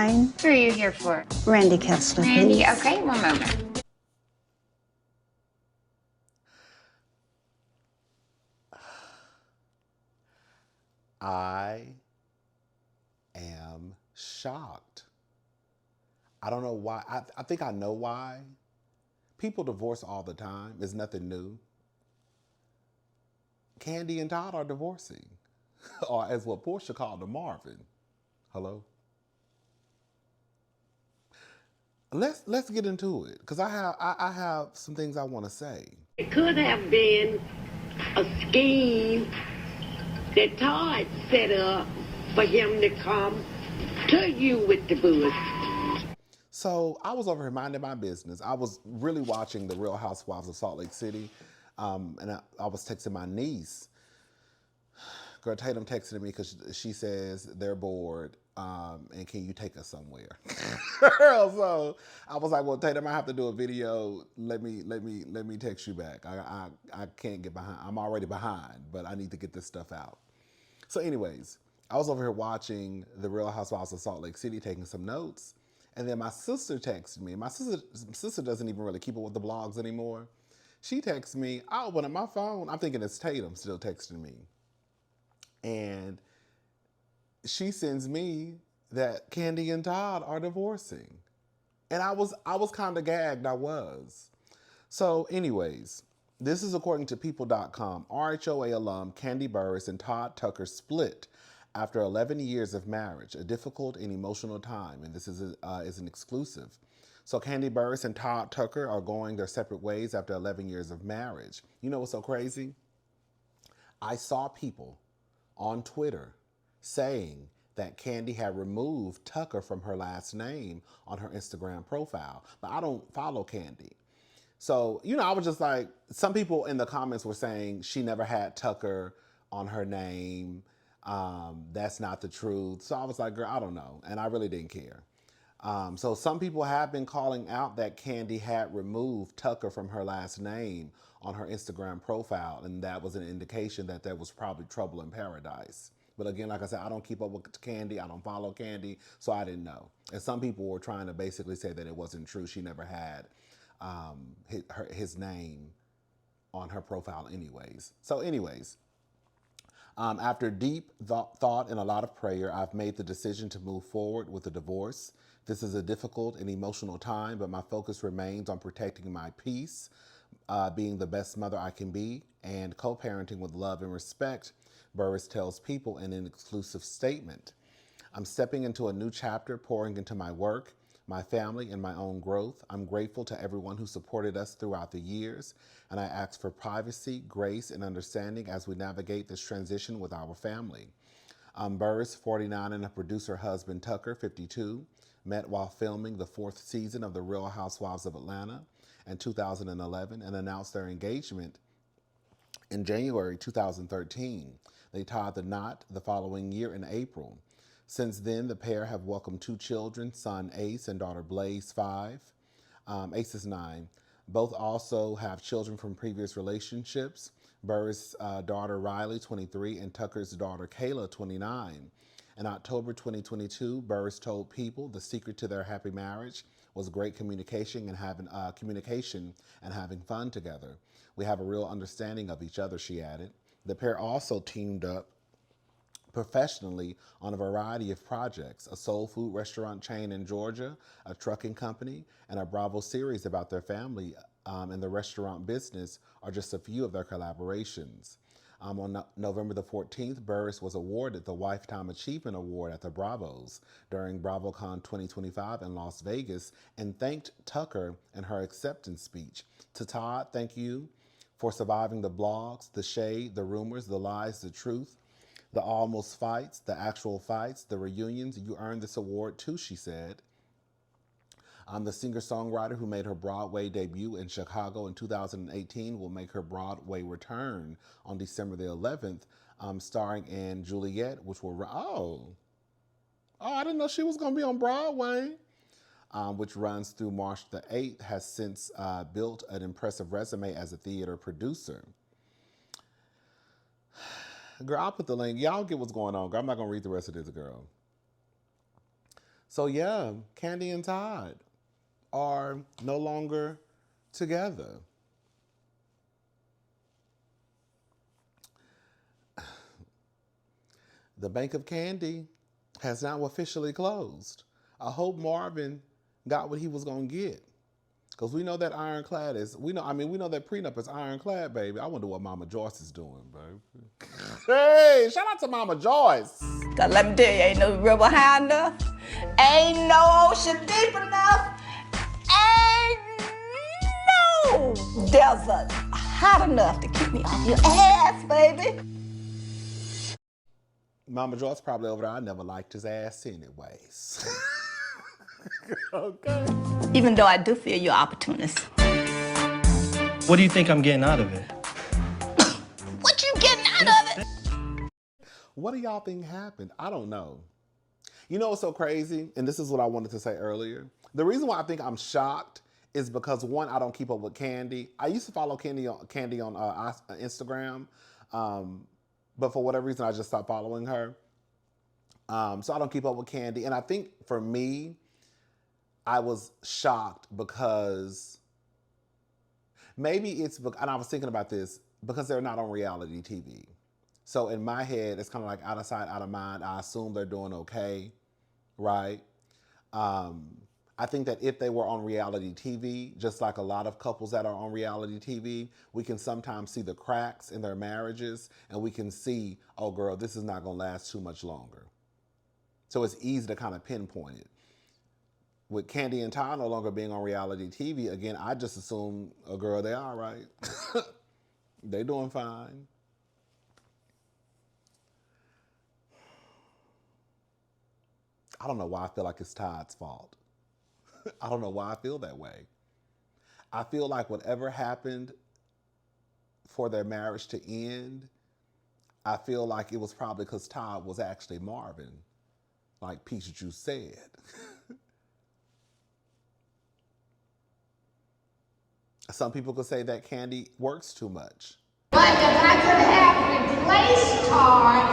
line. Who are you here for? Randy Kessler, Randy, please. okay, one moment. I am shocked. I don't know why. I think I know why. People divorce all the time. It's nothing new. Kandi and Todd are divorcing, or as what Portia called them, Marvin. Hello. Let's get into it, because I have some things I want to say. It could have been a scheme that Todd set up for him to come to you with the bush. So I was over here minding my business. I was really watching The Real Housewives of Salt Lake City, and I was texting my niece. Girl, Tatum texted me because she says they're bored, and can you take us somewhere? So I was like, well, Tatum, I have to do a video. Let me text you back. I can't get behind. I'm already behind, but I need to get this stuff out. So anyways, I was over here watching The Real Housewives of Salt Lake City, taking some notes. And then my sister texted me. My sister doesn't even really keep up with the blogs anymore. She texts me. I open up my phone. I'm thinking it's Tatum still texting me. And she sends me that Kandi and Todd are divorcing. And I was kind of gagged. I was. So anyways, this is according to people.com. RHOA alum Kandi Burruss and Todd Tucker split after 11 years of marriage, a difficult and emotional time, and this is an exclusive. So Kandi Burruss and Todd Tucker are going their separate ways after 11 years of marriage. You know what's so crazy? I saw people on Twitter saying that Kandi had removed Tucker from her last name on her Instagram profile, but I don't follow Kandi. So, I was just like, some people in the comments were saying she never had Tucker on her name. That's not the truth. So I was like, girl, I don't know. And I really didn't care. So some people have been calling out that Kandi had removed Tucker from her last name on her Instagram profile. And that was an indication that there was probably trouble in paradise. But again, like I said, I don't keep up with Kandi. I don't follow Kandi. So I didn't know. And some people were trying to basically say that it wasn't true. She never had his name on her profile anyways. So anyways, after deep thought and a lot of prayer, I've made the decision to move forward with a divorce. This is a difficult and emotional time, but my focus remains on protecting my peace, being the best mother I can be, and co-parenting with love and respect, Burruss tells People in an exclusive statement. I'm stepping into a new chapter, pouring into my work, my family, and my own growth. I'm grateful to everyone who supported us throughout the years, and I ask for privacy, grace, and understanding as we navigate this transition with our family. Burruss, 49, and her producer husband Tucker, 52, met while filming the 4th season of The Real Housewives of Atlanta in 2011 and announced their engagement in January 2013. They tied the knot the following year in April. Since then, the pair have welcomed 2 children, son Ace and daughter Blaze, 5. Ace is 9. Both also have children from previous relationships. Burruss' daughter Riley, 23, and Tucker's daughter Kayla, 29. In October 2022, Burruss told People the secret to their happy marriage was great communication and having fun together. We have a real understanding of each other, she added. The pair also teamed up professionally on a variety of projects, a soul food restaurant chain in Georgia, a trucking company, and a Bravo series about their family and the restaurant business are just a few of their collaborations. On November the 14th, Burruss was awarded the Lifetime Achievement Award at the Bravos during BravoCon 2025 in Las Vegas and thanked Tucker in her acceptance speech. To Todd, thank you for surviving the blogs, the shade, the rumors, the lies, the truth, the almost fights, the actual fights, the reunions. You earned this award too, she said. The singer-songwriter who made her Broadway debut in Chicago in 2018 will make her Broadway return on December the 11th, starring in Juliet, which will, I didn't know she was going to be on Broadway, which runs through March the 8th, has since built an impressive resume as a theater producer. Girl, I'll put the link. Y'all get what's going on, girl. I'm not going to read the rest of this, girl. So yeah, Kandi and Todd are no longer together. The Bank of Kandi has now officially closed. I hope Marvin got what he was gonna get. Cause we know that ironclad is we know that prenup is ironclad, baby. I wonder what Mama Joyce is doing, baby. Hey, shout out to Mama Joyce. Cause let me tell you, ain't no river high enough, ain't no ocean deep enough, ain't no desert hot enough to keep me off your ass, baby. Mama Joyce probably over there. I never liked his ass anyways. Okay. Even though I do feel you're opportunist. What do you think I'm getting out of it? What you getting out of it? What do y'all think happened? I don't know. You know what's so crazy? And this is what I wanted to say earlier. The reason why I think I'm shocked is because, one, I don't keep up with Kandi. I used to follow Kandi on Instagram, but for whatever reason, I just stopped following her. So I don't keep up with Kandi. And I think for me, I was shocked because maybe it's, and I was thinking about this, because they're not on reality TV. So in my head, it's kind of like out of sight, out of mind. I assume they're doing okay, right? I think that if they were on reality TV, just like a lot of couples that are on reality TV, we can sometimes see the cracks in their marriages, and we can see, oh girl, this is not gonna last too much longer. So it's easy to kind of pinpoint it. With Kandi and Todd no longer being on reality TV, again, I just assume, oh girl, they all right. They doing fine. I don't know why I feel like it's Todd's fault. I don't know why I feel that way. I feel like whatever happened for their marriage to end, I feel like it was probably because Todd was actually Marvin, like Peach Juice said. Some people could say that Kandi works too much. But if I could have replaced Todd,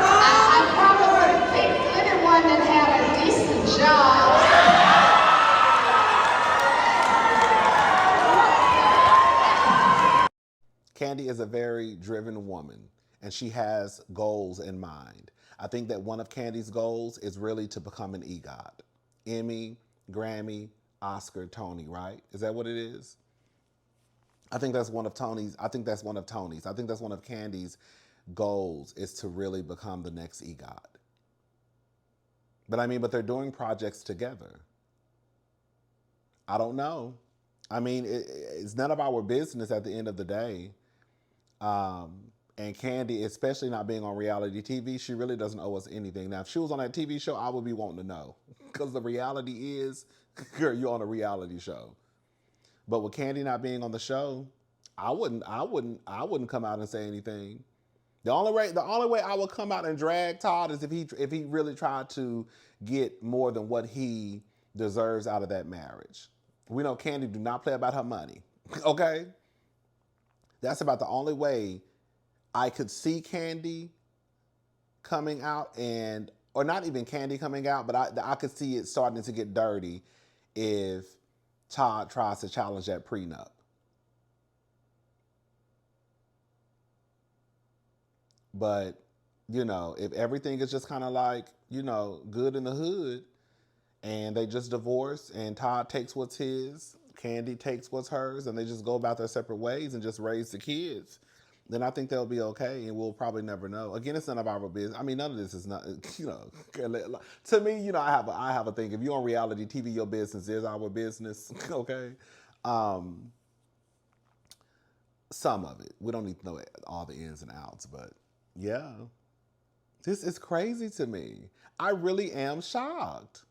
I probably would have picked anyone that had a decent job. Kandi is a very driven woman, and she has goals in mind. I think that one of Kandi's goals is really to become an EGOT. Emmy, Grammy, Oscar, Tony, right? Is that what it is? I think that's one of Tony's. I think that's one of Kandi's goals, is to really become the next EGOT. But they're doing projects together. I don't know. It's none of our business at the end of the day. And Kandi, especially not being on reality TV, she really doesn't owe us anything. Now, if she was on that TV show, I would be wanting to know. Because the reality is, girl, you're on a reality show. But with Kandi not being on the show, I wouldn't come out and say anything. The only way I would come out and drag Todd is if he really tried to get more than what he deserves out of that marriage. We know Kandi do not play about her money. Okay? That's about the only way I could see Kandi coming out, or not even Kandi coming out, but I could see it starting to get dirty if Todd tries to challenge that prenup. But, if everything is just kind of like, good in the hood, and they just divorce, and Todd takes what's his, Kandi takes what's hers, and they just go about their separate ways and just raise the kids, then I think they'll be okay, and we'll probably never know. Again, it's none of our business. None of this is not, to me, I have a thing. If you're on reality TV, your business is our business, okay? Some of it. We don't need to know all the ins and outs, but yeah. This is crazy to me. I really am shocked.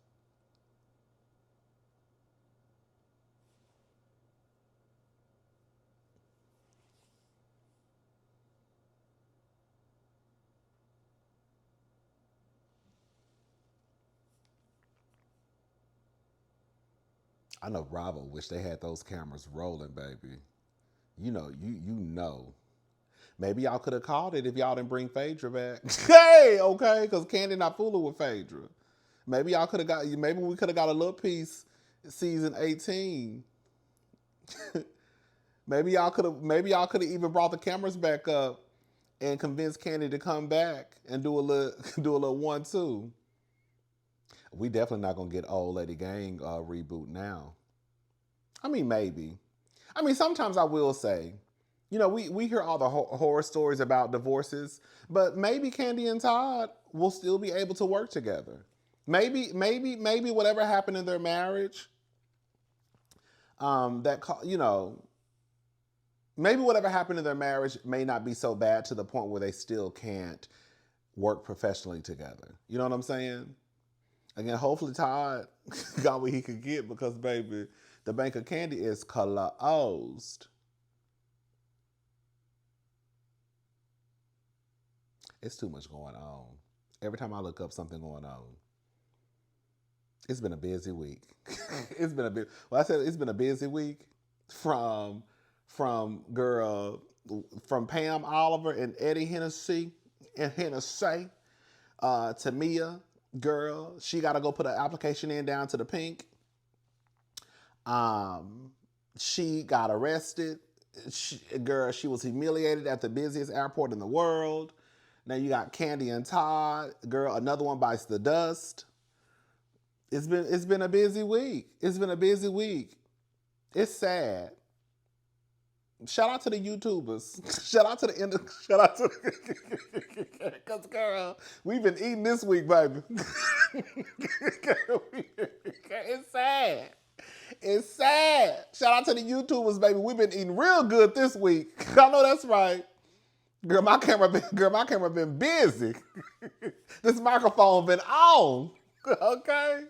I know Bravo wish they had those cameras rolling, baby. You know. Maybe y'all could have called it if y'all didn't bring Phaedra back. Hey, okay, because Kandi not fooling with Phaedra. Maybe y'all could have got. Maybe we could have got a little piece season 18. Maybe y'all could have. Maybe y'all could have even brought the cameras back up and convinced Kandi to come back and do a little 1-2. We definitely not gonna get Old Lady Gang reboot now. I mean, maybe. I mean, sometimes I will say, you know, we hear all the horror stories about divorces, but maybe Kandi and Todd will still be able to work together. Maybe whatever happened in their marriage, maybe whatever happened in their marriage may not be so bad to the point where they still can't work professionally together. You know what I'm saying? Again, hopefully Todd got what he could get because, baby, the bank of Kandi is closed. It's too much going on. Every time I look up something going on. It's been a busy week. It's been a busy week from Pam Oliver and Eddie Hennessy to Mia. Girl, she got to go put an application in down to the pink. She got arrested. She was humiliated at the busiest airport in the world. Now you got Kandi and Todd. Girl, another one bites the dust. It's been a busy week. It's been a busy week. It's sad. Shout out to the YouTubers. Shout out to because girl, we've been eating this week, baby. It's sad. It's sad. Shout out to the YouTubers, baby. We've been eating real good this week. I know that's right. Girl, my camera been busy. This microphone been on. Okay.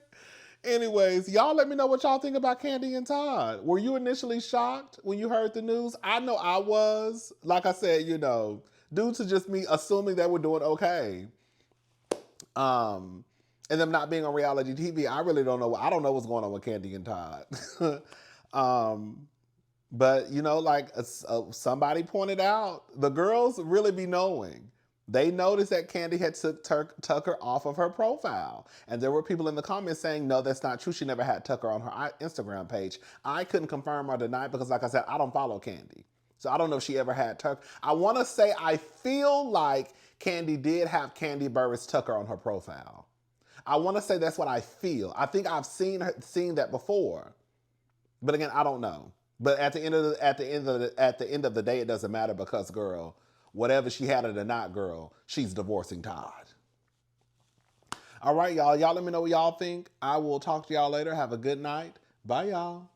Anyways, y'all let me know what y'all think about Kandi and Todd. Were you initially shocked when you heard the news? I know I was. Like I said, you know, due to just me assuming they were doing okay. And them not being on reality TV, I really don't know. I don't know what's going on with Kandi and Todd. But, you know, like somebody pointed out, the girls really be knowing. They noticed that Kandi had took Tucker off of her profile. And there were people in the comments saying, no, that's not true. She never had Tucker on her Instagram page. I couldn't confirm or deny because, like I said, I don't follow Kandi. So I don't know if she ever had Tucker. I want to say I feel like Kandi did have Kandi Burruss Tucker on her profile. I want to say that's what I feel. I think I've seen that before. But again, I don't know. But at the end of the day, it doesn't matter because, girl, whatever she had it or not, girl, she's divorcing Todd. All right, y'all. Y'all let me know what y'all think. I will talk to y'all later. Have a good night. Bye, y'all.